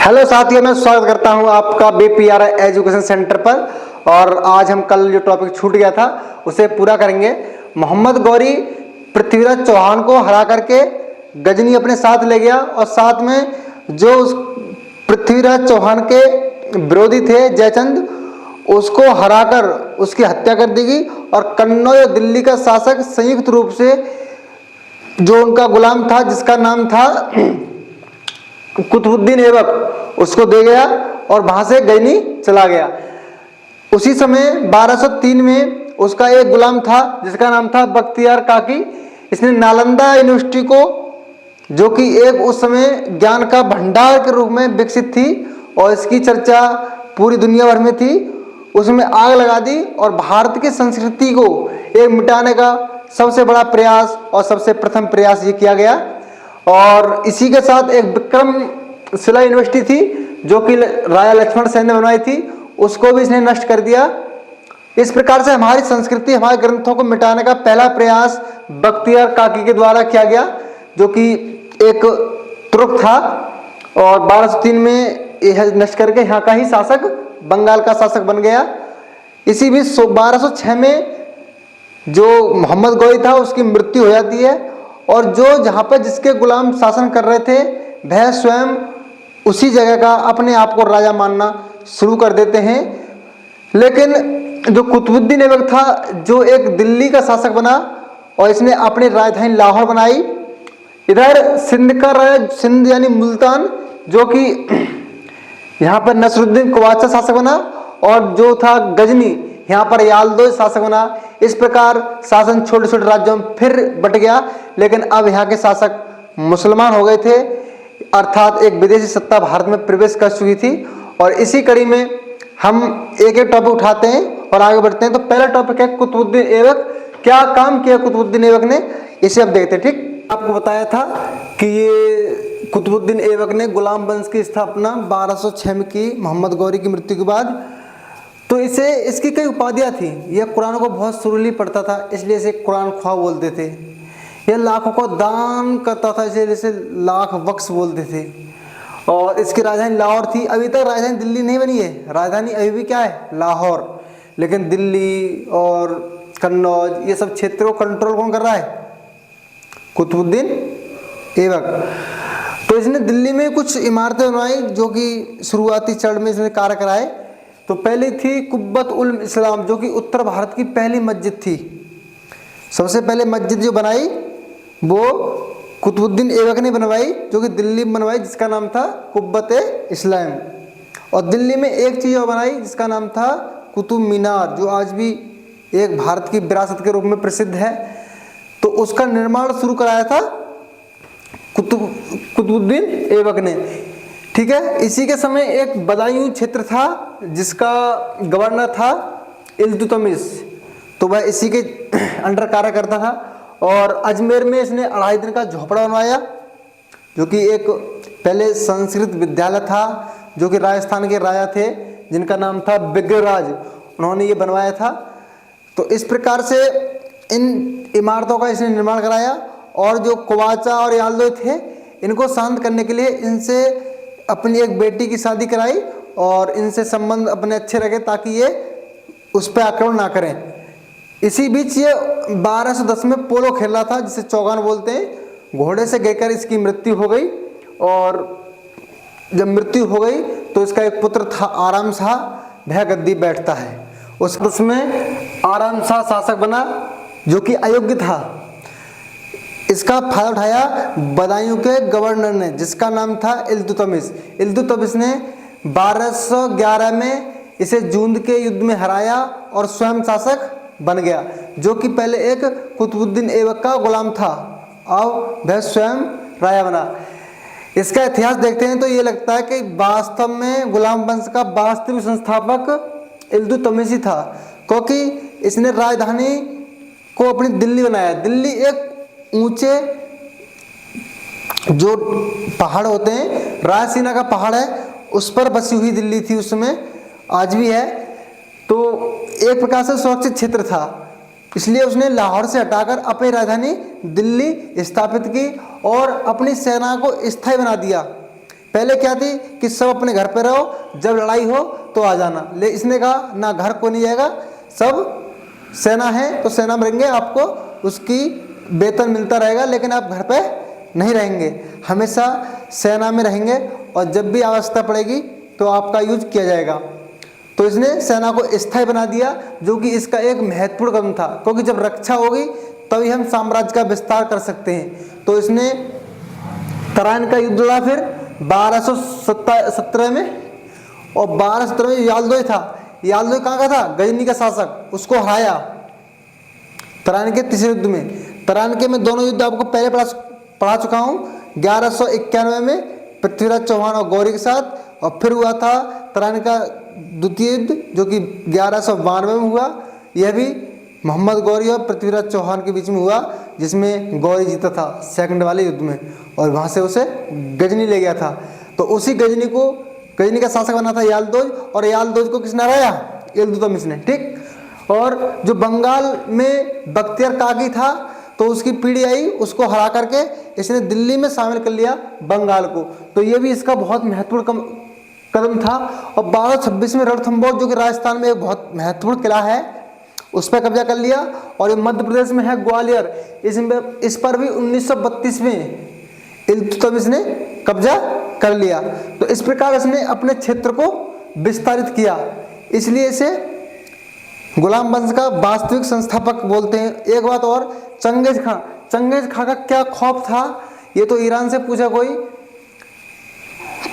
Hello साथियों, मैं स्वागत करता हूं आपका बीपीआर एजुकेशन सेंटर पर। और आज हम कल जो टॉपिक छूट गया था उसे पूरा करेंगे। मोहम्मद गौरी पृथ्वीराज चौहान को हरा करके गजनी अपने साथ ले गया और साथ में जो पृथ्वीराज चौहान के विरोधी थे जयचंद, उसको हराकर उसकी हत्या कर दी गई। और कन्नौज और दिल्ली का शासक संयुक्त रूप से जो उनका गुलाम था जिसका नाम था कुतुबुद्दीन ऐबक, उसको दे गया और वहां से गजनी चला गया। उसी समय 1203 में उसका एक गुलाम था जिसका नाम था बख्तियार काकी। इसने नालंदा यूनिवर्सिटी को, जो कि एक उस समय ज्ञान का भंडार के रूप में विकसित थी और इसकी चर्चा पूरी दुनिया भर में थी, उसमें आग लगा दी और भारत की संस्कृति को एक मिटाने का सबसे बड़ा प्रयास और सबसे प्रथम प्रयास ये किया गया। और इसी के साथ एक विक्रमशिला यूनिवर्सिटी थी जो कि राजा लक्ष्मण सेन ने बनवाई थी, उसको भी इसने नष्ट कर दिया। इस प्रकार से हमारी संस्कृति, हमारे ग्रंथों को मिटाने का पहला प्रयास बख्तियार काकी के द्वारा किया गया, जो कि एक तुर्क था। और 1203 में यह नष्ट करके यहाँ का ही शासक, बंगाल का शासक बन गया। इसी बीच 1206 में जो मोहम्मद गौरी था उसकी मृत्यु हो जाती है और जो जहाँ पर जिसके गुलाम शासन कर रहे थे वह स्वयं उसी जगह का अपने आप को राजा मानना शुरू कर देते हैं। लेकिन जो कुतुबुद्दीन ऐबक था, जो एक दिल्ली का शासक बना और इसने अपनी राजधानी लाहौर बनाई। इधर सिंध का राजा, सिंध यानी मुल्तान, जो कि यहाँ पर नसरुद्दीन कुवाचा शासक बना, और जो था गजनी, यहाँ पर यालदोज शासक बना। इस प्रकार शासन छोटे छोटे राज्यों में फिर बट गया। लेकिन अब यहाँ के शासक मुसलमान हो गए थे, अर्थात एक विदेशी सत्ता भारत में प्रवेश कर चुकी थी। और इसी कड़ी में हम एक एक टॉपिक उठाते हैं और आगे बढ़ते हैं। तो पहला टॉपिक है कुतुबुद्दीन ऐबक। क्या काम किया कुतुबुद्दीन ऐबक ने, इसे अब देखते हैं। ठीक, आपको बताया था कि ये कुतुबुद्दीन ऐबक ने गुलाम वंश की स्थापना 1206 में की, मोहम्मद गौरी की मृत्यु के बाद। तो इसे, इसकी कई उपाधियाँ थी। यह कुरान को बहुत सुरीली पढ़ता था, इसलिए इसे कुरान ख्वाह बोलते थे। यह लाखों को दान करता था, इसलिए इसे लाख वक्स बोलते थे। और इसकी राजधानी लाहौर थी। अभी तक राजधानी दिल्ली नहीं बनी है, राजधानी अभी भी क्या है, लाहौर। लेकिन दिल्ली और कन्नौज, ये सब क्षेत्रों को कंट्रोल कौन कर रहा है, कुतुबुद्दीन ऐबक। तो इसने दिल्ली में कुछ इमारतें बनवाई जो कि शुरुआती चरण में इसने कार्य कराए। तो पहली थी कुब्बत उल इस्लाम, जो कि उत्तर भारत की पहली मस्जिद थी। सबसे पहले मस्जिद जो बनाई वो कुतुबुद्दीन ऐबक ने बनवाई, जो कि दिल्ली में बनवाई, जिसका नाम था कुब्बत इस्लाम। और दिल्ली में एक चीज़ और बनाई जिसका नाम था कुतुब मीनार, जो आज भी एक भारत की विरासत के रूप में प्रसिद्ध है। तो उसका निर्माण शुरू कराया था कुतुबुद्दीन ऐबक ने। ठीक है। इसी के समय एक बदायूं क्षेत्र था जिसका गवर्नर था इल्तुतमिश, तो वह इसी के अंडर कार्य करता था। और अजमेर में इसने 2.5 दिन का झोपड़ा बनवाया, जो कि एक पहले संस्कृत विद्यालय था, जो कि राजस्थान के राजा थे जिनका नाम था बिग्रराज, उन्होंने ये बनवाया था। तो इस प्रकार से इन इमारतों का इसने निर्माण कराया। और जो कुवाचा और यालदोज थे, इनको शांत करने के लिए इनसे अपनी एक बेटी की शादी कराई और इनसे संबंध अपने अच्छे रखे ताकि ये उस पर आक्रमण ना करें। इसी बीच ये 1210 में पोलो खेल रहा था, जिसे चौगान बोलते हैं। घोड़े से गिरकर इसकी मृत्यु हो गई। और जब मृत्यु हो गई तो इसका एक पुत्र था आराम शाह, वह गद्दी बैठता है। उसमें आराम शाह शासक बना, जो कि अयोग्य था। इसका फायदा उठाया बदायूं के गवर्नर ने, जिसका नाम था इल्तुतमिश। इल्तुतमिश ने 1211 में इसे जूंद के युद्ध में हराया और स्वयं शासक बन गया, जो कि पहले एक कुतुबुद्दीन ऐबक का गुलाम था, अब वह स्वयं राजा बना। इसका इतिहास देखते हैं तो ये लगता है कि वास्तव में गुलाम वंश का वास्तविक संस्थापक इल्तुतमिश ही था, क्योंकि इसने राजधानी को अपनी दिल्ली बनाया। दिल्ली एक ऊंचे जो पहाड़ होते हैं, रायसीना का पहाड़ है, उस पर बसी हुई दिल्ली थी उस समय, आज भी है। तो एक प्रकार से सुरक्षित क्षेत्र था, इसलिए उसने लाहौर से हटाकर अपनी राजधानी दिल्ली स्थापित की और अपनी सेना को स्थायी बना दिया। पहले क्या थी कि सब अपने घर पे रहो, जब लड़ाई हो तो आ जाना। ले इसने कहा ना घर को नहीं जाएगा, सब सेना है तो सेना में रहेंगे, आपको उसकी वेतन मिलता रहेगा, लेकिन आप घर पे नहीं रहेंगे, हमेशा सेना में रहेंगे और जब भी आवश्यकता पड़ेगी तो आपका यूज किया जाएगा। तो इसने सेना को स्थायी बना दिया, जो कि इसका एक महत्वपूर्ण कदम था, क्योंकि जब रक्षा होगी तभी हम साम्राज्य का विस्तार कर सकते हैं। तो इसने तराइन का युद्ध लड़ा फिर 1217 में, और 1217 में याल्दोय था, याल्दोय कहाँ का था, गजनी का शासक, उसको हराया तराइन के तीसरे युद्ध में। तराइन के मैं दोनों युद्ध आपको पहले पढ़ा चुका हूँ, 1191 में पृथ्वीराज चौहान और गौरी के साथ, और फिर हुआ था तराइन का द्वितीय युद्ध जो कि 1192 में हुआ, यह भी मोहम्मद गौरी और पृथ्वीराज चौहान के बीच में हुआ, जिसमें गौरी जीता था सेकंड वाले युद्ध में, और वहाँ से उसे गजनी ले गया था। तो उसी गजनी का शासक बना था याल्दोज, और याल्दोज को किसने हराया, इल्तुतमिश ने, ठीक। और जो बंगाल में बख्तियार काकी था तो उसकी पीढ़ी आई, उसको हरा करके इसने दिल्ली में शामिल कर लिया बंगाल को। तो ये भी इसका बहुत महत्वपूर्ण कदम था। और 1226 में रणथंबोर, जो कि राजस्थान में एक बहुत महत्वपूर्ण किला है, उस पर कब्जा कर लिया। और ये मध्य प्रदेश में है ग्वालियर, इस पर भी 1932 में इल्तुतमिश ने कब्जा कर लिया। तो इस प्रकार इसने अपने क्षेत्र को विस्तारित किया, इसलिए इसे गुलाम वंश का वास्तविक संस्थापक बोलते हैं। एक बात और, चंगेज खां का क्या खौफ था, ये तो ईरान से पूछा कोई,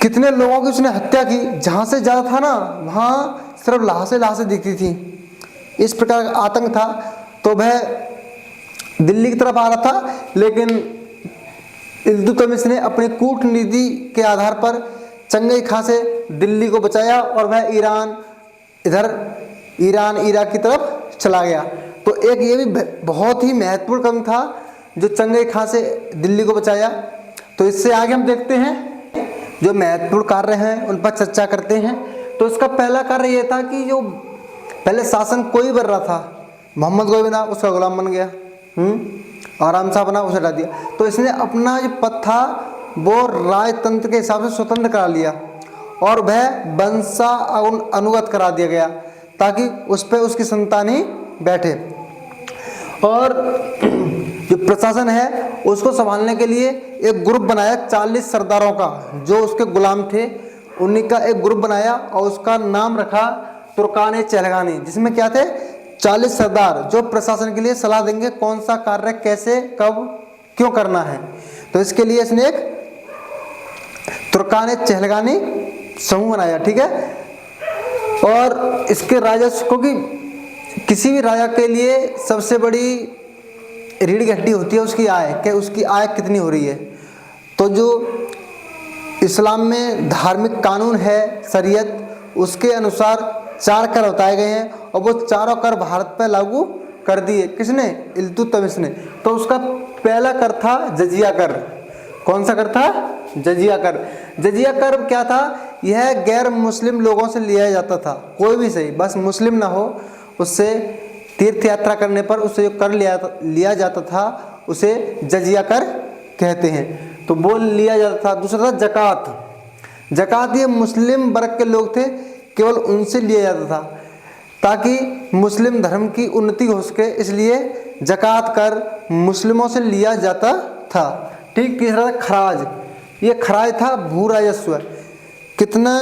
कितने लोगों की उसने हत्या की, जहां से ज्यादा था ना वहां सिर्फ लाशें दिखती थी, इस प्रकार का आतंक था। तो वह दिल्ली की तरफ आ रहा था, लेकिन इल्तुतमिश ने अपनी कूटनीति के आधार पर चंगेज खां से दिल्ली को बचाया, और वह ईरान इराक की तरफ चला गया। तो एक ये भी बहुत ही महत्वपूर्ण कदम था जो चंगेज खां से दिल्ली को बचाया। तो इससे आगे हम देखते हैं जो महत्वपूर्ण कार्य हैं उन पर चर्चा करते हैं। तो इसका पहला कार्य ये था कि जो पहले शासन कोई बन रहा था, मोहम्मद गोई बना, उसका गुलाम बन गया, आराम शाह बना, उसे हटा दिया। तो इसने अपना जो पद था वो राजतंत्र के हिसाब से स्वतंत्र करा लिया, और वह वंशा अनुगत करा दिया गया, ताकि उस पर उसकी संतान ही बैठे। और जो प्रशासन है उसको संभालने के लिए एक ग्रुप बनाया 40 सरदारों का, जो उसके गुलाम थे, उन्हीं का एक ग्रुप बनाया, और उसका नाम रखा तुर्कान चहलगानी, जिसमें क्या थे 40 सरदार जो प्रशासन के लिए सलाह देंगे कौन सा कार्य कैसे कब क्यों करना है। तो इसके लिए इसने एक तुर्कान चहलगानी समूह बनाया, ठीक है। और इसके राजस्व, क्योंकि किसी भी राजा के लिए सबसे बड़ी रीढ़ की हड्डी होती है उसकी आय, कि उसकी आय कितनी हो रही है। तो जो इस्लाम में धार्मिक कानून है शरीयत, उसके अनुसार 4 कर बताए गए हैं, और वो चारों कर भारत पर लागू कर दिए, किसने, इल्तुतमिश ने। तो उसका पहला कर था जजिया कर। कौन सा कर था, जजिया कर। जजिया कर क्या था, यह गैर मुस्लिम लोगों से लिया जाता था, कोई भी सही, बस मुस्लिम ना हो, उससे तीर्थ यात्रा करने पर उससे जो कर लिया जाता था उसे जजिया कर कहते हैं। तो वो लिया जाता था। दूसरा था जकात। जकात ये मुस्लिम वर्ग के लोग थे, केवल उनसे लिया जाता था, ताकि मुस्लिम धर्म की उन्नति हो सके, इसलिए जकात कर मुस्लिमों से लिया जाता था, ठीक। तीसरा था खराज। ये खराज था भू राजस्व, कितना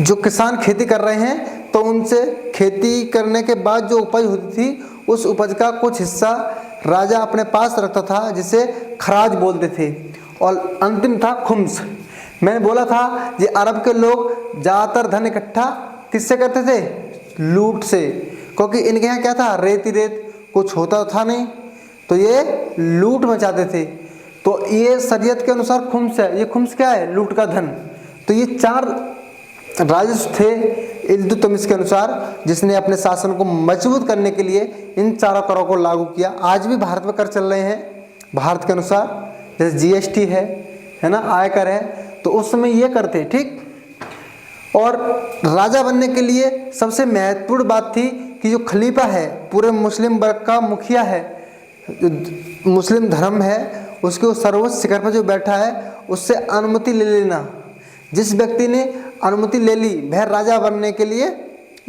जो किसान खेती कर रहे हैं तो उनसे खेती करने के बाद जो उपज होती थी उस उपज का कुछ हिस्सा राजा अपने पास रखता था, जिसे खराज बोलते थे। और अंतिम था खुम्स। मैंने बोला था ये अरब के लोग ज़्यादातर धन इकट्ठा किससे करते थे, लूट से, क्योंकि इनके यहाँ क्या था, रेत ही रेत, कुछ होता था नहीं, तो ये लूट मचाते थे। तो ये शरीयत के अनुसार खुम्स है। ये खुम्स क्या है, लूट का धन। तो ये 4 राजस्व थे इल्तुतमिश के अनुसार, जिसने अपने शासन को मजबूत करने के लिए इन 4 करों को लागू किया। आज भी भारत में कर चल रहे हैं भारत के अनुसार, जैसे जीएसटी है ना, आयकर है, तो उस समय ये करते, ठीक। और राजा बनने के लिए सबसे महत्वपूर्ण बात थी कि जो खलीफा है, पूरे मुस्लिम वर्ग का मुखिया है, मुस्लिम धर्म है, उसके उस सर्वोच्च शिखर पर जो बैठा है उससे अनुमति ले लेना। जिस व्यक्ति ने अनुमति ले ली वह राजा बनने के लिए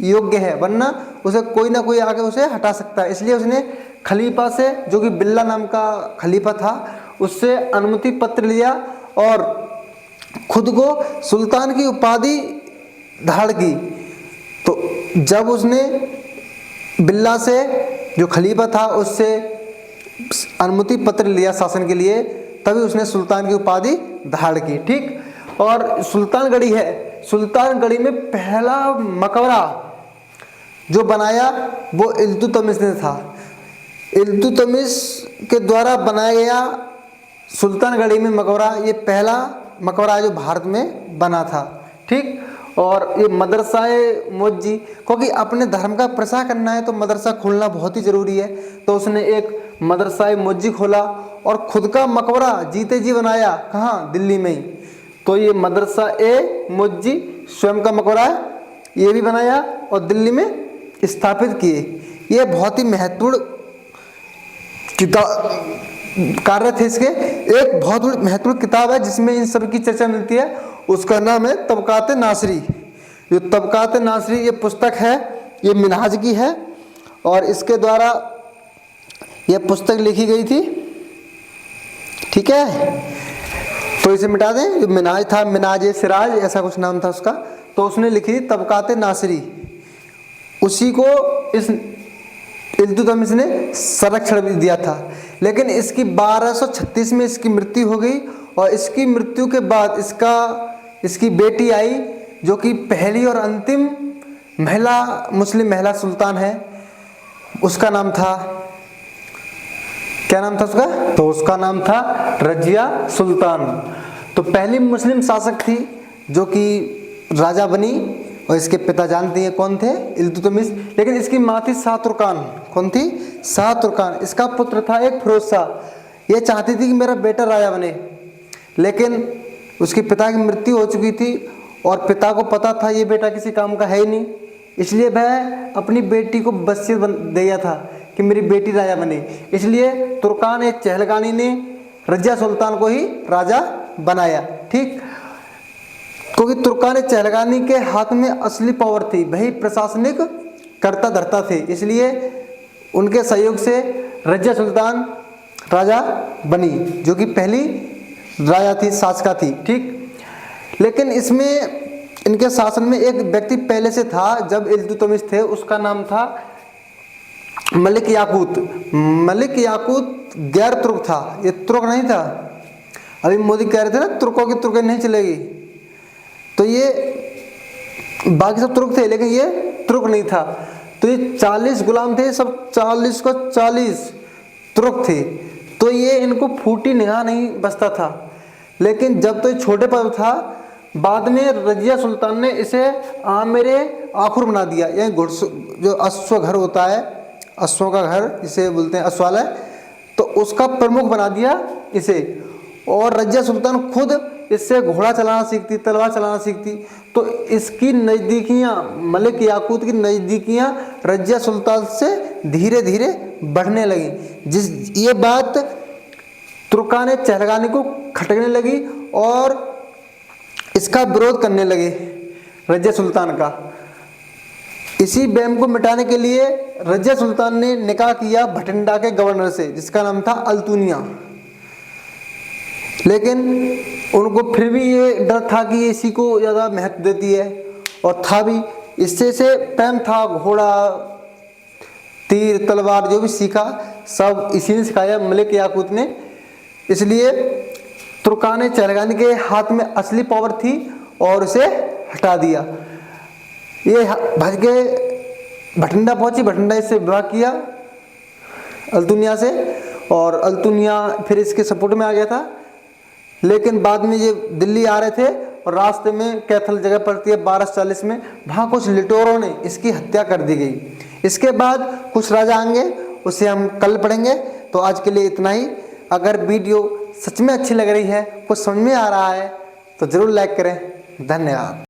योग्य है, वरना उसे कोई ना कोई आके उसे हटा सकता है। इसलिए उसने खलीफा से, जो कि बिल्ला नाम का खलीफा था, उससे अनुमति पत्र लिया और खुद को सुल्तान की उपाधि धारण की। तो जब उसने बिल्ला से, जो खलीफा था, उससे अनुमति पत्र लिया शासन के लिए, तभी उसने सुल्तान की उपाधि धारण की। ठीक। और सुल्तानगढ़ी है, सुल्तानगढ़ी में पहला मकबरा जो बनाया वो इल्तुतमिश ने था। इल्तुतमिश के द्वारा बनाया गया सुल्तानगढ़ी में मकबरा ये पहला मकबरा जो भारत में बना था। ठीक। और ये मदरसाए मौजी, क्योंकि अपने धर्म का प्रसार करना है तो मदरसा खोलना बहुत ही ज़रूरी है, तो उसने एक मदरसाए मौजी खोला और ख़ुद का मकबरा जीते जी बनाया। कहाँ? दिल्ली में ही। तो ये मदरसा ए मौजी स्वयं का मकबरा है, ये भी बनाया और दिल्ली में स्थापित किए। ये बहुत ही महत्वपूर्ण किताब कार्य थे इसके। एक बहुत महत्वपूर्ण किताब है जिसमें इन सब की चर्चा मिलती है, उसका नाम है तबकात नासरी। जो तबकात नासरी ये पुस्तक है, ये मिनहाज की है और इसके द्वारा ये पुस्तक लिखी गई थी। ठीक है, तो इसे मिटा दें। जो मिनहाज था, मिनाज सिराज ऐसा कुछ नाम था उसका, तो उसने लिखी थी तबकात नासरी। उसी को इस इल्तुतमिश ने संरक्षण भी दिया था। लेकिन इसकी 1236 में इसकी मृत्यु हो गई और इसकी मृत्यु के बाद इसकी बेटी आई, जो कि पहली और अंतिम महिला मुस्लिम महिला सुल्तान है। उसका नाम था, क्या नाम था उसका? तो उसका नाम था रजिया सुल्तान। तो पहली मुस्लिम शासक थी जो कि राजा बनी और इसके पिता जानते हैं कौन थे? इल्तुतमिश। लेकिन इसकी माँ थी शाह तुर्कान। कौन थी? शाह तुर्कान। इसका पुत्र था एक फिरोज शाह। ये चाहती थी कि मेरा बेटा राजा बने, लेकिन उसके पिता की मृत्यु हो चुकी थी और पिता को पता था ये बेटा किसी काम का है ही नहीं, इसलिए वह अपनी बेटी को वसीयत दे दिया था कि मेरी बेटी राजा बने। इसलिए तुर्कान ए चहलगानी ने रजिया सुल्तान को ही राजा बनाया। ठीक। क्योंकि तुर्कान ए चहलगानी के हाथ में असली पावर थी, वही प्रशासनिक कर्ता धर्ता थे, इसलिए उनके सहयोग से रजिया सुल्तान राजा बनी, जो कि पहली राजा थी, शासका थी। ठीक। लेकिन इसमें इनके शासन में एक व्यक्ति पहले से था जब इल्तुतमिश थे, उसका नाम था मलिक याकूत। मलिक याकूत गैर तुर्क था, ये तुर्क नहीं था। अभी मोदी कह रहे थे ना तुर्कों की तुर्की नहीं चलेगी, तो ये बाकी सब तुर्क थे लेकिन ये तुर्क नहीं था। तो ये 40 गुलाम थे, सब 40 को 40 तुर्क थे, तो ये इनको फूटी निगाह नहीं बसता था। लेकिन जब तो ये छोटे पर था, बाद में रजिया सुल्तान ने इसे आमिरे आखुर बना दिया। यानी जो अश्व घर होता है, अश्वों का घर इसे बोलते हैं अश्वालय, तो उसका प्रमुख बना दिया इसे। और रजिया सुल्तान खुद इससे घोड़ा चलाना सीखती, तलवार चलाना सीखती। तो इसकी नज़दीकियाँ, मलिक याकूत की नज़दीकियाँ रजिया सुल्तान से धीरे धीरे बढ़ने लगी। ये बात तुर्कान चहलगानी को खटकने लगी और इसका विरोध करने लगे रजिया सुल्तान का। इसी वहम को मिटाने के लिए रजिया सुल्तान ने निकाह किया भटिंडा के गवर्नर से, जिसका नाम था अल्तुनिया। लेकिन उनको फिर भी ये डर था कि ये इसी को ज़्यादा महत्व देती है, और था भी। इससे से प्रेम था, घोड़ा, तीर, तलवार जो भी सीखा सब इसी ने सिखाया मलिक याकूत ने। इसलिए तुर्कान चहलगानी के हाथ में असली पावर थी और उसे हटा दिया। ये भज के भटिंडा पहुंची, भटिंडा इससे विवाह किया अल्तुनिया से, और अल्तुनिया फिर इसके सपोर्ट में आ गया था। लेकिन बाद में ये दिल्ली आ रहे थे और रास्ते में कैथल जगह पड़ती है 1240 में, वहाँ कुछ लिटोरों ने इसकी हत्या कर दी गई। इसके बाद कुछ राजा आएंगे, उसे हम कल पढ़ेंगे। तो आज के लिए इतना ही। अगर वीडियो सच में अच्छी लग रही है, कुछ समझ में आ रहा है, तो ज़रूर लाइक करें। धन्यवाद।